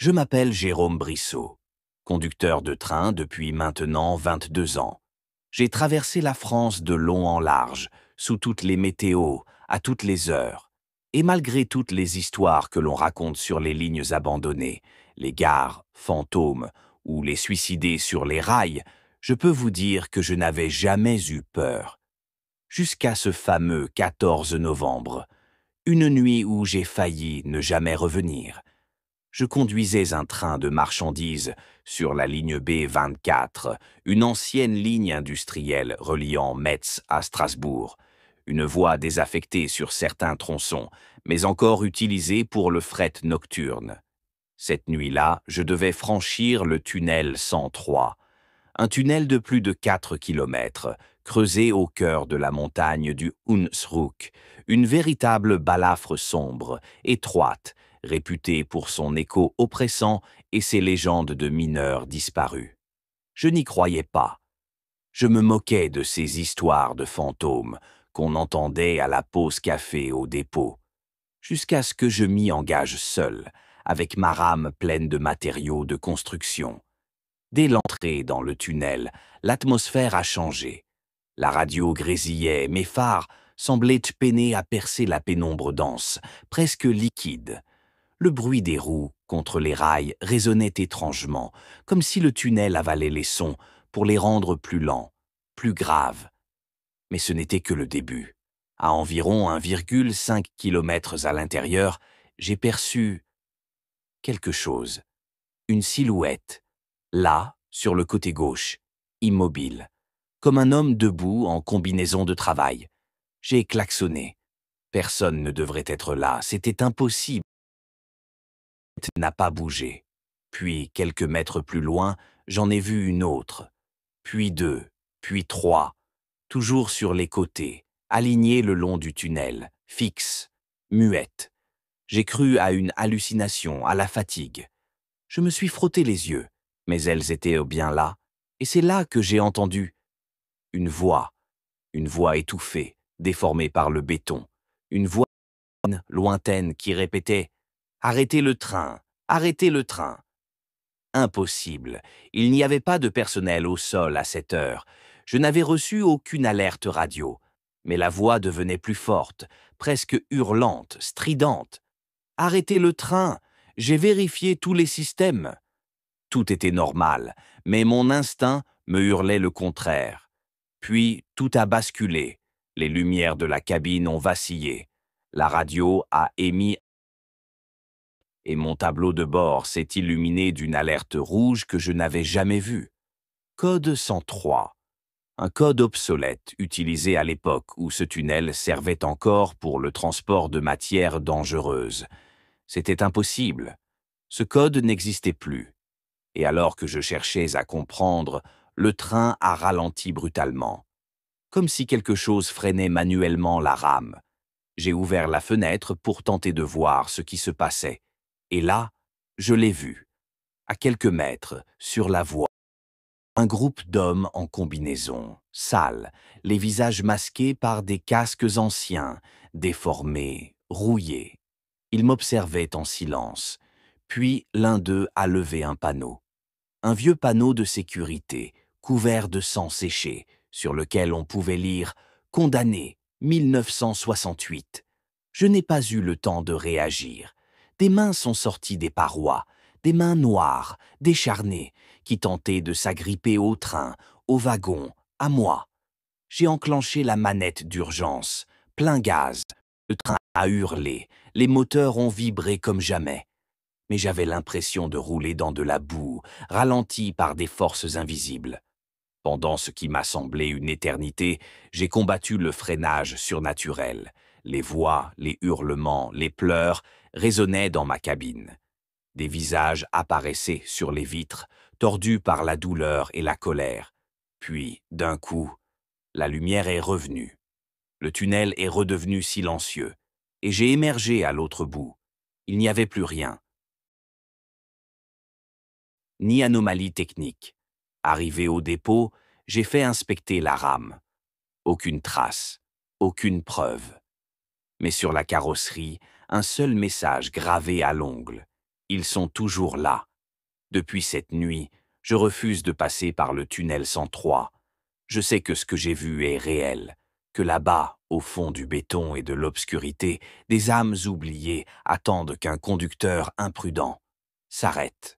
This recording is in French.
Je m'appelle Jérôme Brissot, conducteur de train depuis maintenant 22 ans. J'ai traversé la France de long en large, sous toutes les météos, à toutes les heures. Et malgré toutes les histoires que l'on raconte sur les lignes abandonnées, les gares, fantômes ou les suicidés sur les rails, je peux vous dire que je n'avais jamais eu peur. Jusqu'à ce fameux 14 novembre, une nuit où j'ai failli ne jamais revenir. Je conduisais un train de marchandises sur la ligne B24, une ancienne ligne industrielle reliant Metz à Strasbourg, une voie désaffectée sur certains tronçons, mais encore utilisée pour le fret nocturne. Cette nuit-là, je devais franchir le tunnel 103, un tunnel de plus de 4 kilomètres, creusé au cœur de la montagne du Hunsrück, une véritable balafre sombre, étroite, réputée pour son écho oppressant et ses légendes de mineurs disparus. Je n'y croyais pas. Je me moquais de ces histoires de fantômes qu'on entendait à la pause café au dépôt, jusqu'à ce que je m'y engage seul, avec ma rame pleine de matériaux de construction. Dès l'entrée dans le tunnel, l'atmosphère a changé. La radio grésillait, mes phares semblaient peiner à percer la pénombre dense, presque liquide. Le bruit des roues contre les rails résonnait étrangement, comme si le tunnel avalait les sons pour les rendre plus lents, plus graves. Mais ce n'était que le début. À environ 1,5 km à l'intérieur, j'ai perçu quelque chose, une silhouette, là, sur le côté gauche, immobile, comme un homme debout en combinaison de travail. J'ai klaxonné. Personne ne devrait être là, c'était impossible. N'a pas bougé. Puis, quelques mètres plus loin, j'en ai vu une autre. Puis deux, puis trois, toujours sur les côtés, alignée le long du tunnel, fixe, muette. J'ai cru à une hallucination, à la fatigue. Je me suis frotté les yeux, mais elles étaient bien là, et c'est là que j'ai entendu une voix étouffée, déformée par le béton, une voix lointaine qui répétait « Arrêtez le train, arrêtez le train !» Impossible, il n'y avait pas de personnel au sol à cette heure. Je n'avais reçu aucune alerte radio, mais la voix devenait plus forte, presque hurlante, stridente. « Arrêtez le train, j'ai vérifié tous les systèmes !» Tout était normal, mais mon instinct me hurlait le contraire. Puis tout a basculé. Les lumières de la cabine ont vacillé. La radio a émis et mon tableau de bord s'est illuminé d'une alerte rouge que je n'avais jamais vue. Code 103. Un code obsolète utilisé à l'époque où ce tunnel servait encore pour le transport de matières dangereuses. C'était impossible. Ce code n'existait plus. Et alors que je cherchais à comprendre, le train a ralenti brutalement. Comme si quelque chose freinait manuellement la rame. J'ai ouvert la fenêtre pour tenter de voir ce qui se passait. Et là, je l'ai vu, à quelques mètres, sur la voie. Un groupe d'hommes en combinaison, sales, les visages masqués par des casques anciens, déformés, rouillés. Ils m'observaient en silence. Puis l'un d'eux a levé un panneau. Un vieux panneau de sécurité, couvert de sang séché, sur lequel on pouvait lire « Condamné, 1968 ». Je n'ai pas eu le temps de réagir. Des mains sont sorties des parois, des mains noires, décharnées, qui tentaient de s'agripper au train, au wagon, à moi. J'ai enclenché la manette d'urgence, plein gaz. Le train a hurlé, les moteurs ont vibré comme jamais. Mais j'avais l'impression de rouler dans de la boue, ralenti par des forces invisibles. Pendant ce qui m'a semblé une éternité, j'ai combattu le freinage surnaturel. Les voix, les hurlements, les pleurs résonnaient dans ma cabine. Des visages apparaissaient sur les vitres, tordus par la douleur et la colère. Puis, d'un coup, la lumière est revenue. Le tunnel est redevenu silencieux, et j'ai émergé à l'autre bout. Il n'y avait plus rien. Ni anomalie technique. Arrivé au dépôt, j'ai fait inspecter la rame. Aucune trace, aucune preuve. Mais sur la carrosserie, un seul message gravé à l'ongle. Ils sont toujours là. Depuis cette nuit, je refuse de passer par le tunnel 103. Je sais que ce que j'ai vu est réel, que là-bas, au fond du béton et de l'obscurité, des âmes oubliées attendent qu'un conducteur imprudent s'arrête.